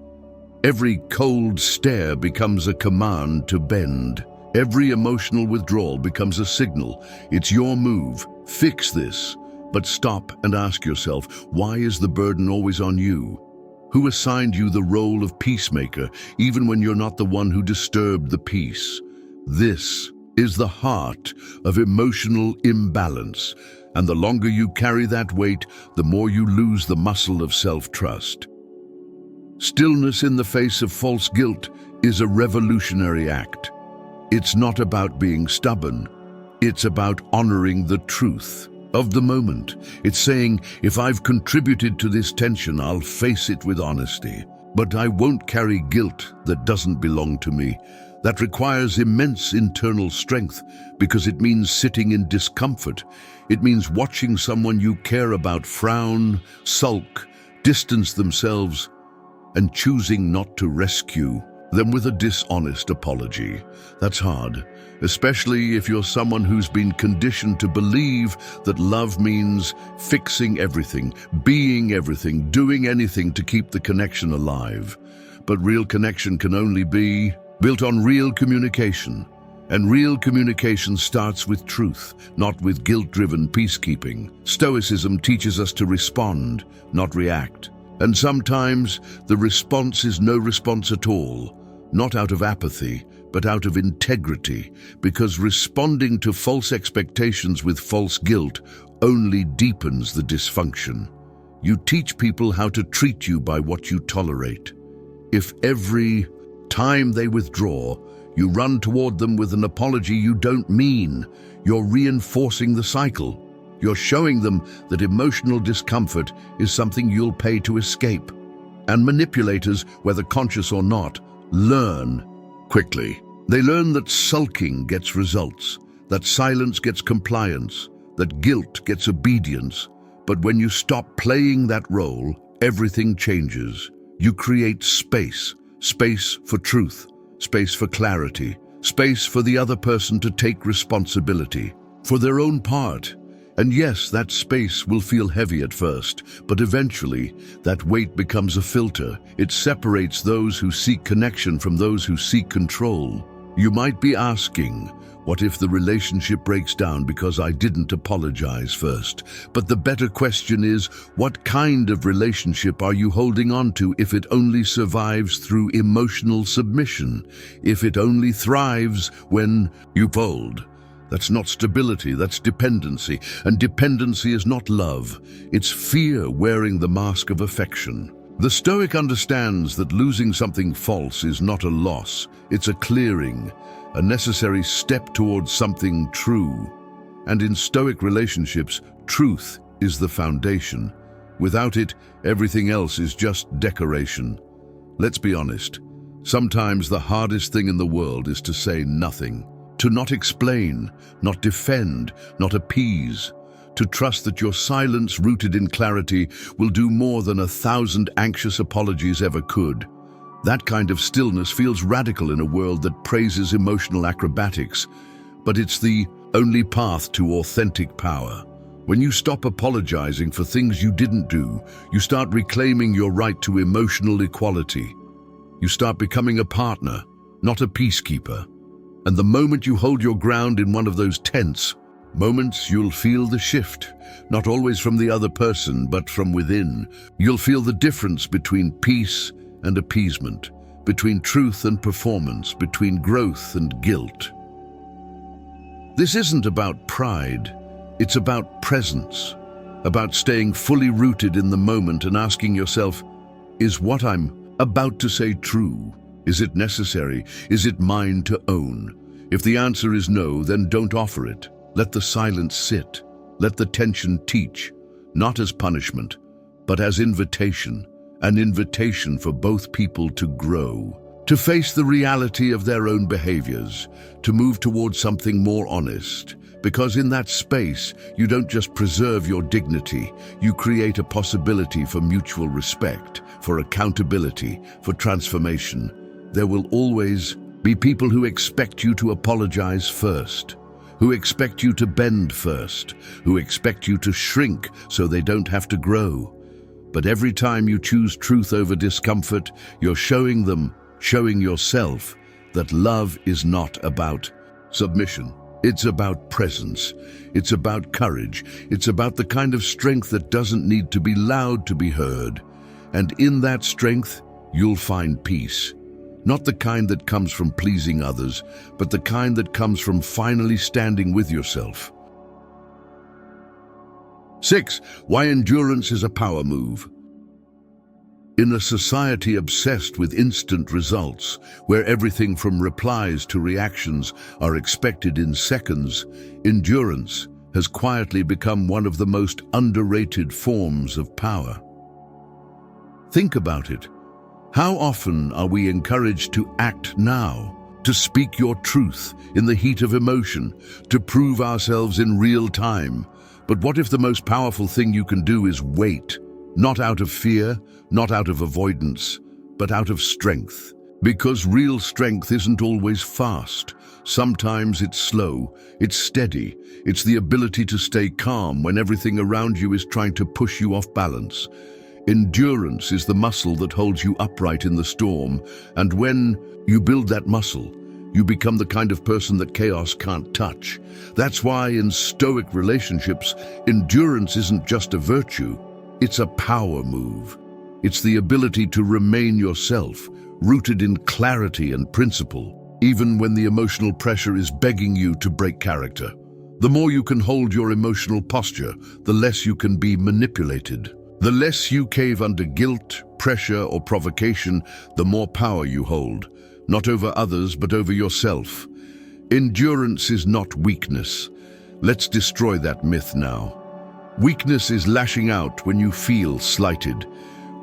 Every cold stare becomes a command to bend. Every emotional withdrawal becomes a signal. It's your move. Fix this. But stop and ask yourself, why is the burden always on you? Who assigned you the role of peacemaker, even when you're not the one who disturbed the peace? This is the heart of emotional imbalance. And the longer you carry that weight, the more you lose the muscle of self-trust. Stillness in the face of false guilt is a revolutionary act. It's not about being stubborn. It's about honoring the truth of the moment. It's saying, if I've contributed to this tension, I'll face it with honesty. But I won't carry guilt that doesn't belong to me. That requires immense internal strength because it means sitting in discomfort. It means watching someone you care about frown, sulk, distance themselves, and choosing not to rescue. than with a dishonest apology. That's hard, especially if you're someone who's been conditioned to believe that love means fixing everything, being everything, doing anything to keep the connection alive. But real connection can only be built on real communication. And real communication starts with truth, not with guilt-driven peacekeeping. Stoicism teaches us to respond, not react. And sometimes the response is no response at all, not out of apathy, but out of integrity, because responding to false expectations with false guilt only deepens the dysfunction. You teach people how to treat you by what you tolerate. If every time they withdraw, you run toward them with an apology you don't mean, you're reinforcing the cycle. You're showing them that emotional discomfort is something you'll pay to escape. And manipulators, whether conscious or not, learn quickly. They learn that sulking gets results, that silence gets compliance, that guilt gets obedience. But when you stop playing that role, everything changes. You create space, space for truth, space for clarity, space for the other person to take responsibility for their own part. And yes, that space will feel heavy at first, but eventually that weight becomes a filter. It separates those who seek connection from those who seek control. You might be asking, what if the relationship breaks down because I didn't apologize first? But the better question is, what kind of relationship are you holding on to if it only survives through emotional submission? If it only thrives when you fold? That's not stability, that's dependency. And dependency is not love. It's fear wearing the mask of affection. The Stoic understands that losing something false is not a loss. It's a clearing, a necessary step towards something true. And in Stoic relationships, truth is the foundation. Without it, everything else is just decoration. Let's be honest. Sometimes the hardest thing in the world is to say nothing. To not explain, not defend, not appease. To trust that your silence rooted in clarity will do more than 1,000 anxious apologies ever could. That kind of stillness feels radical in a world that praises emotional acrobatics, but it's the only path to authentic power. When you stop apologizing for things you didn't do, you start reclaiming your right to emotional equality. You start becoming a partner, not a peacekeeper. And the moment you hold your ground in one of those tense moments, you'll feel the shift, not always from the other person, but from within. You'll feel the difference between peace and appeasement, between truth and performance, between growth and guilt. This isn't about pride, it's about presence, about staying fully rooted in the moment and asking yourself, is what I'm about to say true? Is it necessary? Is it mine to own? If the answer is no, then don't offer it. Let the silence sit. Let the tension teach, not as punishment, but as invitation, an invitation for both people to grow, to face the reality of their own behaviors, to move towards something more honest. Because in that space, you don't just preserve your dignity, you create a possibility for mutual respect, for accountability, for transformation. There will always be people who expect you to apologize first, who expect you to bend first, who expect you to shrink so they don't have to grow. But every time you choose truth over discomfort, you're showing them, showing yourself, that love is not about submission. It's about presence. It's about courage. It's about the kind of strength that doesn't need to be loud to be heard. And in that strength, you'll find peace. Not the kind that comes from pleasing others, but the kind that comes from finally standing with yourself. 6. Why endurance is a power move. In a society obsessed with instant results, where everything from replies to reactions are expected in seconds, endurance has quietly become one of the most underrated forms of power. Think about it. How often are we encouraged to act now, to speak your truth in the heat of emotion, to prove ourselves in real time? But what if the most powerful thing you can do is wait, not out of fear, not out of avoidance, but out of strength? Because real strength isn't always fast. Sometimes it's slow, it's steady. It's the ability to stay calm when everything around you is trying to push you off balance. Endurance is the muscle that holds you upright in the storm, and when you build that muscle, you become the kind of person that chaos can't touch. That's why in Stoic relationships, endurance isn't just a virtue, it's a power move. It's the ability to remain yourself, rooted in clarity and principle, even when the emotional pressure is begging you to break character. The more you can hold your emotional posture, the less you can be manipulated. The less you cave under guilt, pressure, or provocation, the more power you hold, not over others, but over yourself. Endurance is not weakness. Let's destroy that myth now. Weakness is lashing out when you feel slighted.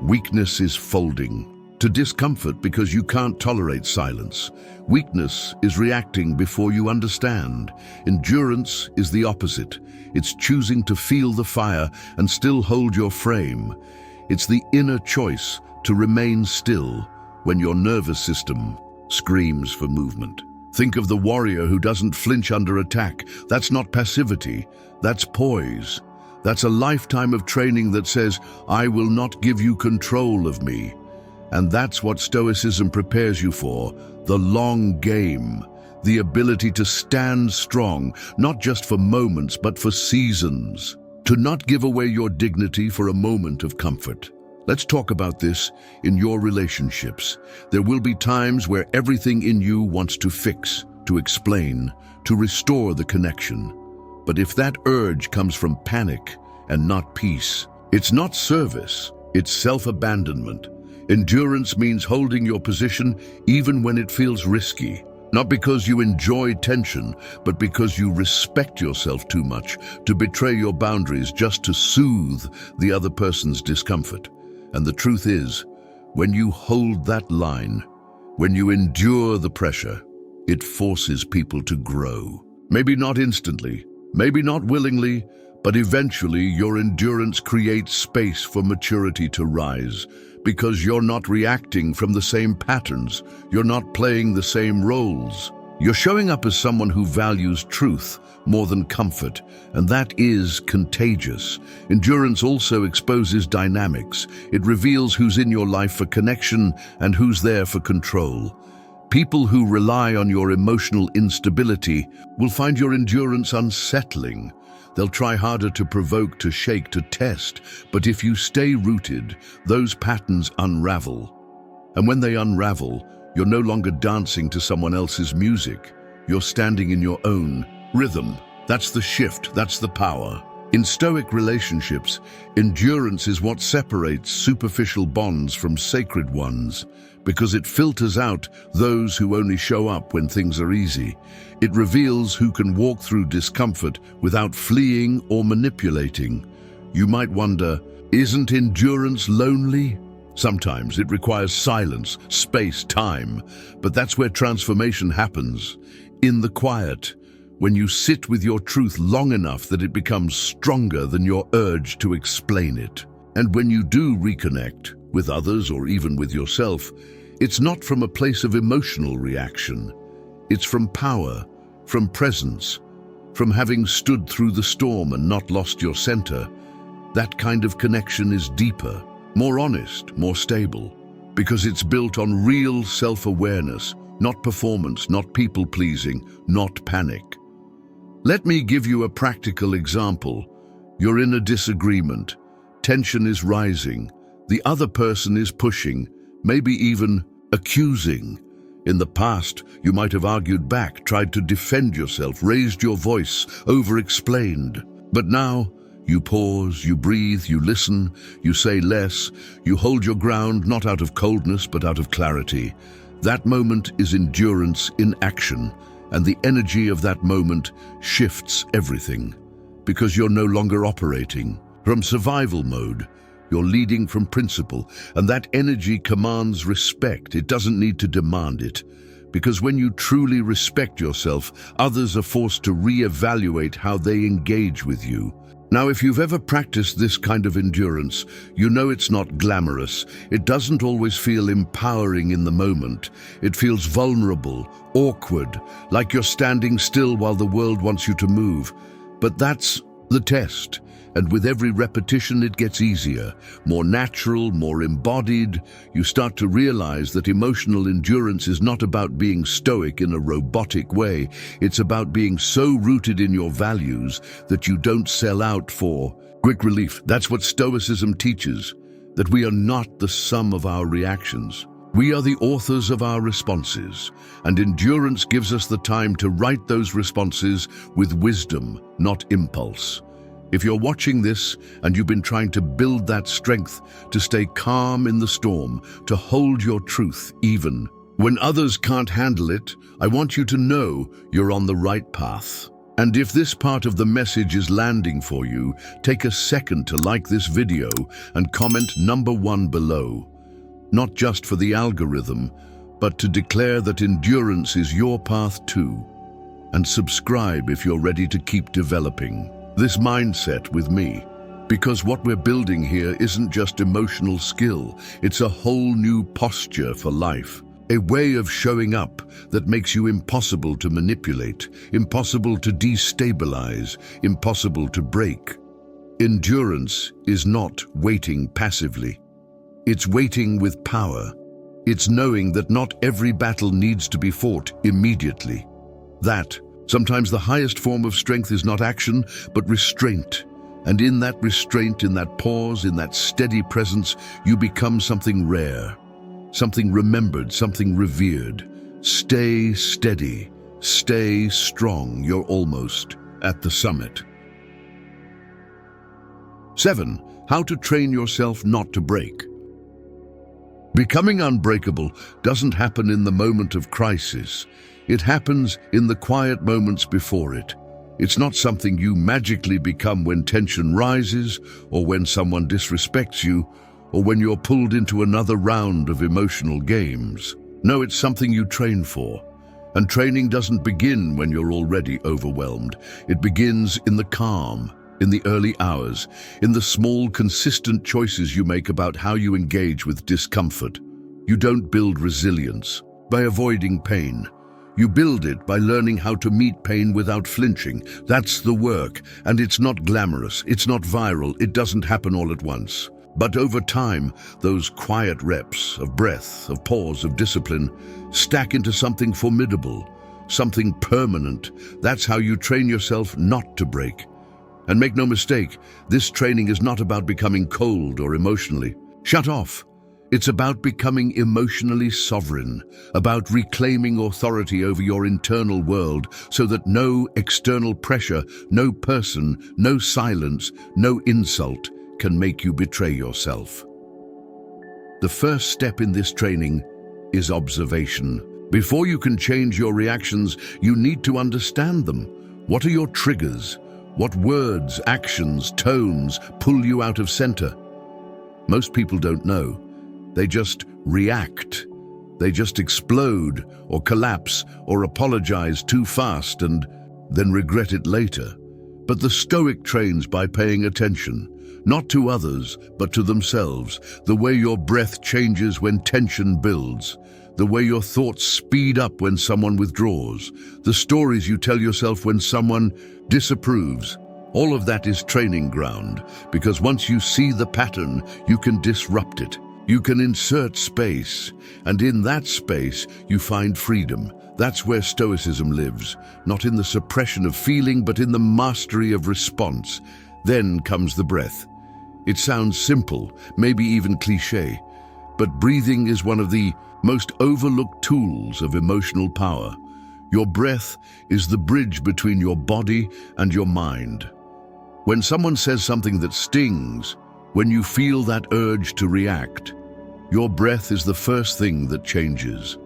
Weakness is folding to discomfort because you can't tolerate silence. Weakness is reacting before you understand. Endurance is the opposite. It's choosing to feel the fire and still hold your frame. It's the inner choice to remain still when your nervous system screams for movement. Think of the warrior who doesn't flinch under attack. That's not passivity, that's poise. That's a lifetime of training that says, I will not give you control of me. And that's what Stoicism prepares you for, the long game, the ability to stand strong, not just for moments, but for seasons, to not give away your dignity for a moment of comfort. Let's talk about this in your relationships. There will be times where everything in you wants to fix, to explain, to restore the connection. But if that urge comes from panic and not peace, it's not service, it's self-abandonment. Endurance means holding your position even when it feels risky. Not because you enjoy tension, but because you respect yourself too much to betray your boundaries just to soothe the other person's discomfort. And the truth is, when you hold that line, when you endure the pressure, it forces people to grow. Maybe not instantly, maybe not willingly, but eventually your endurance creates space for maturity to rise. Because you're not reacting from the same patterns, you're not playing the same roles. You're showing up as someone who values truth more than comfort, and that is contagious. Endurance also exposes dynamics. It reveals who's in your life for connection and who's there for control. People who rely on your emotional instability will find your endurance unsettling. They'll try harder to provoke, to shake, to test. But if you stay rooted, those patterns unravel. And when they unravel, you're no longer dancing to someone else's music. You're standing in your own rhythm. That's the shift, that's the power. In Stoic relationships, endurance is what separates superficial bonds from sacred ones, because it filters out those who only show up when things are easy. It reveals who can walk through discomfort without fleeing or manipulating. You might wonder, isn't endurance lonely? Sometimes it requires silence, space, time, but that's where transformation happens, in the quiet, when you sit with your truth long enough that it becomes stronger than your urge to explain it. And when you do reconnect with others or even with yourself, it's not from a place of emotional reaction. It's from power, from presence, from having stood through the storm and not lost your center. That kind of connection is deeper, more honest, more stable, because it's built on real self-awareness, not performance, not people-pleasing, not panic. Let me give you a practical example. You're in a disagreement. Tension is rising. The other person is pushing, maybe even accusing. In the past, you might have argued back, tried to defend yourself, raised your voice, over-explained. But now, you pause, you breathe, you listen, you say less, you hold your ground not out of coldness but out of clarity. That moment is endurance in action, and the energy of that moment shifts everything. Because you're no longer operating from survival mode, you're leading from principle, and that energy commands respect. It doesn't need to demand it, because when you truly respect yourself, others are forced to re-evaluate how they engage with you. Now, if you've ever practiced this kind of endurance, you know it's not glamorous. It doesn't always feel empowering in the moment. It feels vulnerable, awkward, like you're standing still while the world wants you to move. But that's the test. And with every repetition, it gets easier, more natural, more embodied. You start to realize that emotional endurance is not about being stoic in a robotic way. It's about being so rooted in your values that you don't sell out for quick relief. That's what Stoicism teaches, that we are not the sum of our reactions. We are the authors of our responses, and endurance gives us the time to write those responses with wisdom, not impulse. If you're watching this and you've been trying to build that strength to stay calm in the storm, to hold your truth even when others can't handle it, I want you to know you're on the right path. And if this part of the message is landing for you, take a second to like this video and comment number 1 below. Not just for the algorithm, but to declare that endurance is your path too. And subscribe if you're ready to keep developing this mindset with me, because what we're building here isn't just emotional skill, it's a whole new posture for life, a way of showing up that makes you impossible to manipulate, impossible to destabilize, impossible to break. Endurance is not waiting passively. It's waiting with power. It's knowing that not every battle needs to be fought immediately. That sometimes the highest form of strength is not action, but restraint. And in that restraint, in that pause, in that steady presence, you become something rare, something remembered, something revered. Stay steady, stay strong. You're almost at the summit. 7. How to train yourself not to break. Becoming unbreakable doesn't happen in the moment of crisis. It happens in the quiet moments before it. It's not something you magically become when tension rises, or when someone disrespects you, or when you're pulled into another round of emotional games. No, it's something you train for. And training doesn't begin when you're already overwhelmed. It begins in the calm, in the early hours, in the small, consistent choices you make about how you engage with discomfort. You don't build resilience by avoiding pain. You build it by learning how to meet pain without flinching. That's the work, and it's not glamorous, it's not viral, it doesn't happen all at once. But over time, those quiet reps of breath, of pause, of discipline, stack into something formidable, something permanent. That's how you train yourself not to break. And make no mistake, this training is not about becoming cold or emotionally shut off. It's about becoming emotionally sovereign, about reclaiming authority over your internal world so that no external pressure, no person, no silence, no insult can make you betray yourself. The first step in this training is observation. Before you can change your reactions, you need to understand them. What are your triggers? What words, actions, tones pull you out of center? Most people don't know. They just react. They just explode or collapse or apologize too fast and then regret it later. But the Stoic trains by paying attention, not to others, but to themselves. The way your breath changes when tension builds. The way your thoughts speed up when someone withdraws. The stories you tell yourself when someone disapproves. All of that is training ground, because once you see the pattern, you can disrupt it. You can insert space, and in that space, you find freedom. That's where Stoicism lives, not in the suppression of feeling, but in the mastery of response. Then comes the breath. It sounds simple, maybe even cliché, but breathing is one of the most overlooked tools of emotional power. Your breath is the bridge between your body and your mind. When someone says something that stings, when you feel that urge to react, your breath is the first thing that changes.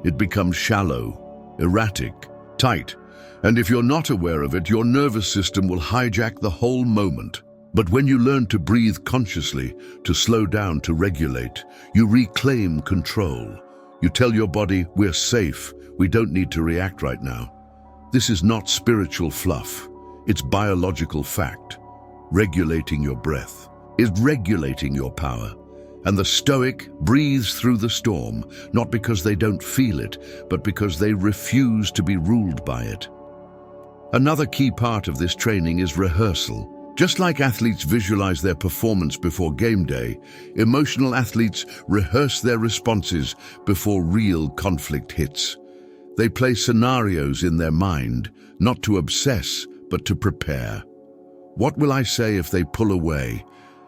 It becomes shallow, erratic, tight, and if you're not aware of it, your nervous system will hijack the whole moment. But when you learn to breathe consciously, to slow down, to regulate, you reclaim control. You tell your body, we're safe, we don't need to react right now. This is not spiritual fluff. It's biological fact. Regulating your breath is regulating your power. And the Stoic breathes through the storm, not because they don't feel it, but because they refuse to be ruled by it. Another key part of this training is rehearsal. Just like athletes visualize their performance before game day, emotional athletes rehearse their responses before real conflict hits. They play scenarios in their mind, not to obsess, but to prepare. What will I say if they pull away?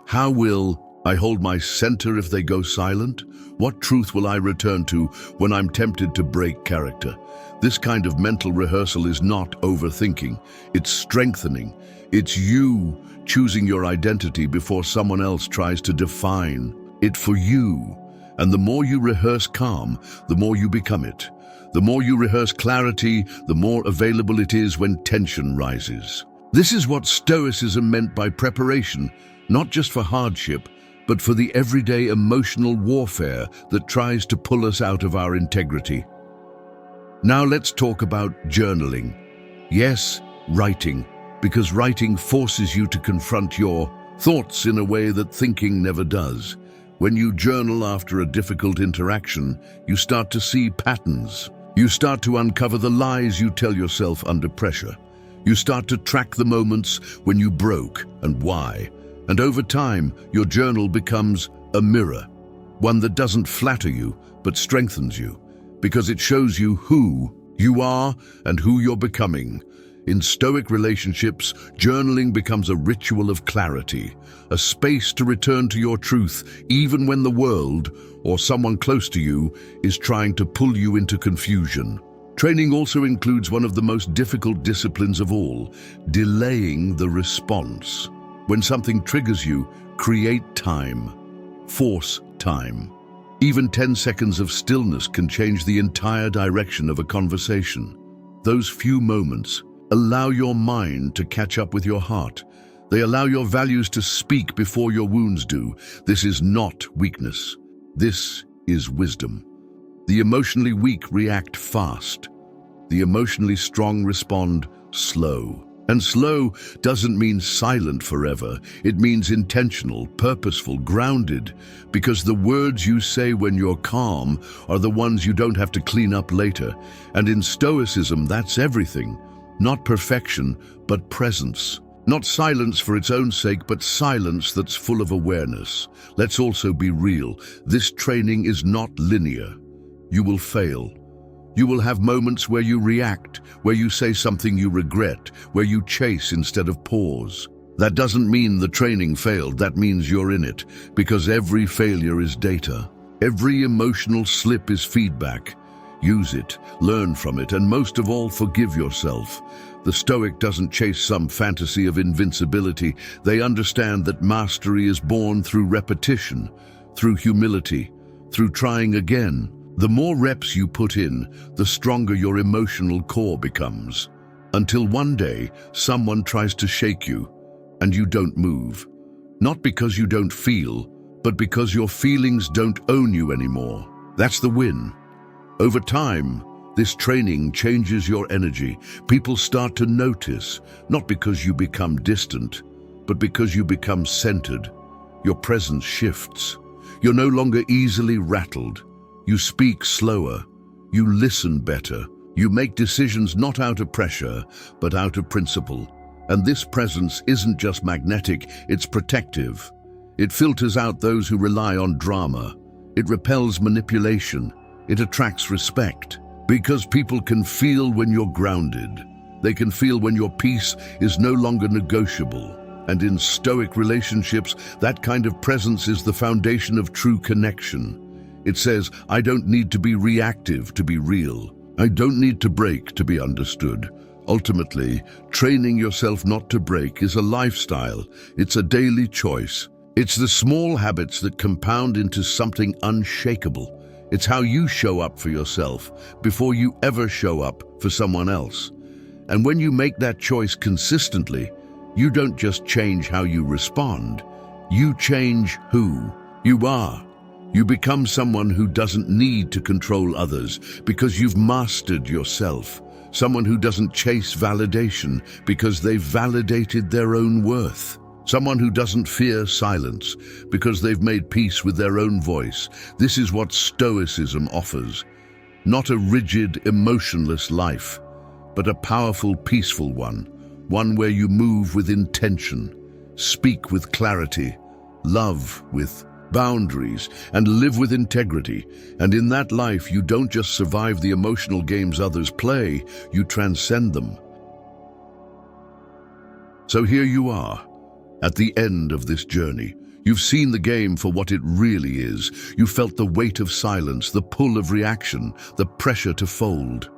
How will I hold my center if they go silent? What truth will I return to when I'm tempted to break character? This kind of mental rehearsal is not overthinking. It's strengthening. It's you choosing your identity before someone else tries to define it for you. And the more you rehearse calm, the more you become it. The more you rehearse clarity, the more available it is when tension rises. This is what Stoicism meant by preparation, not just for hardship, but for the everyday emotional warfare that tries to pull us out of our integrity. Now let's talk about journaling. Yes, writing, because writing forces you to confront your thoughts in a way that thinking never does. When you journal after a difficult interaction, you start to see patterns. You start to uncover the lies you tell yourself under pressure. You start to track the moments when you broke and why. And over time, your journal becomes a mirror, one that doesn't flatter you, but strengthens you, because it shows you who you are and who you're becoming. In Stoic relationships, journaling becomes a ritual of clarity, a space to return to your truth, even when the world, or someone close to you, is trying to pull you into confusion. Training also includes one of the most difficult disciplines of all, delaying the response. When something triggers you, create time. Force time. Even 10 seconds of stillness can change the entire direction of a conversation. Those few moments allow your mind to catch up with your heart. They allow your values to speak before your wounds do. This is not weakness. This is wisdom. The emotionally weak react fast. The emotionally strong respond slow. And slow doesn't mean silent forever. It means intentional, purposeful, grounded, because the words you say when you're calm are the ones you don't have to clean up later. And in Stoicism, that's everything. Not perfection, but presence. Not silence for its own sake, but silence that's full of awareness. Let's also be real. This training is not linear. You will fail. You will have moments where you react, where you say something you regret, where you chase instead of pause. That doesn't mean the training failed, that means you're in it, because every failure is data. Every emotional slip is feedback. Use it, learn from it, and most of all, forgive yourself. The Stoic doesn't chase some fantasy of invincibility. They understand that mastery is born through repetition, through humility, through trying again. The more reps you put in, the stronger your emotional core becomes. Until one day, someone tries to shake you, and you don't move. Not because you don't feel, but because your feelings don't own you anymore. That's the win. Over time, this training changes your energy. People start to notice, not because you become distant, but because you become centered. Your presence shifts. You're no longer easily rattled. You speak slower, you listen better, you make decisions not out of pressure, but out of principle. And this presence isn't just magnetic, it's protective. It filters out those who rely on drama. It repels manipulation. It attracts respect. Because people can feel when you're grounded. They can feel when your peace is no longer negotiable. And in Stoic relationships, that kind of presence is the foundation of true connection. It says, I don't need to be reactive to be real. I don't need to break to be understood. Ultimately, training yourself not to break is a lifestyle. It's a daily choice. It's the small habits that compound into something unshakable. It's how you show up for yourself before you ever show up for someone else. And when you make that choice consistently, you don't just change how you respond. You change who you are. You become someone who doesn't need to control others because you've mastered yourself. Someone who doesn't chase validation because they've validated their own worth. Someone who doesn't fear silence because they've made peace with their own voice. This is what Stoicism offers. Not a rigid, emotionless life, but a powerful, peaceful one. One where you move with intention, speak with clarity, love with boundaries, and live with integrity. And in that life, you don't just survive the emotional games others play, you transcend them. So here you are, at the end of this journey. You've seen the game for what it really is. You felt the weight of silence, the pull of reaction, the pressure to fold.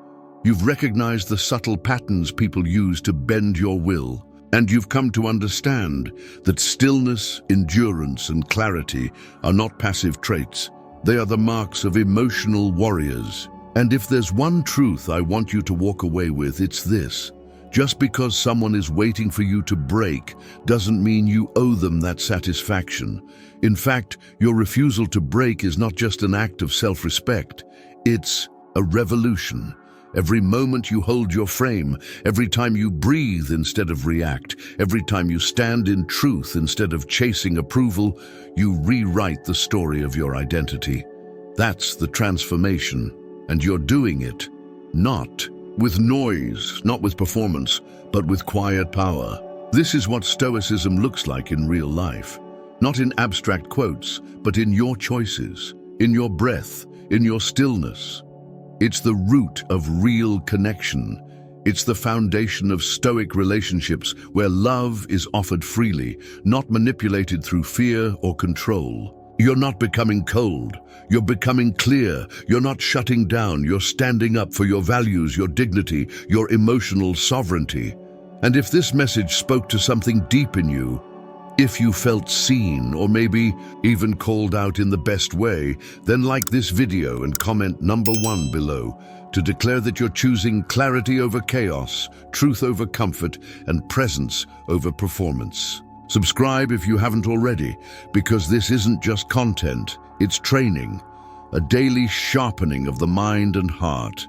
You've recognized the subtle patterns people use to bend your will. And you've come to understand that stillness, endurance, and clarity are not passive traits. They are the marks of emotional warriors. And if there's one truth I want you to walk away with, it's this. Just because someone is waiting for you to break doesn't mean you owe them that satisfaction. In fact, your refusal to break is not just an act of self-respect. It's a revolution. Every moment you hold your frame, every time you breathe instead of react, every time you stand in truth instead of chasing approval, you rewrite the story of your identity. That's the transformation, and you're doing it, not with noise, not with performance, but with quiet power. This is what Stoicism looks like in real life. Not in abstract quotes, but in your choices, in your breath, in your stillness. It's the root of real connection. It's the foundation of Stoic relationships where love is offered freely, not manipulated through fear or control. You're not becoming cold. You're becoming clear. You're not shutting down. You're standing up for your values, your dignity, your emotional sovereignty. And if this message spoke to something deep in you, if you felt seen or maybe even called out in the best way, then like this video and comment number 1 below to declare that you're choosing clarity over chaos, truth over comfort, and presence over performance. Subscribe if you haven't already, because this isn't just content, it's training, a daily sharpening of the mind and heart.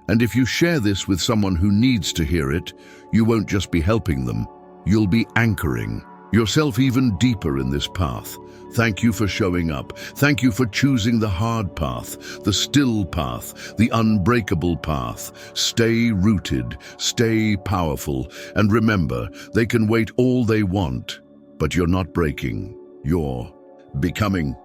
And if you share this with someone who needs to hear it, you won't just be helping them, you'll be anchoring yourself even deeper in this path. Thank you for showing up. Thank you for choosing the hard path, the still path, the unbreakable path. Stay rooted, stay powerful, and remember, they can wait all they want, but you're not breaking, you're becoming.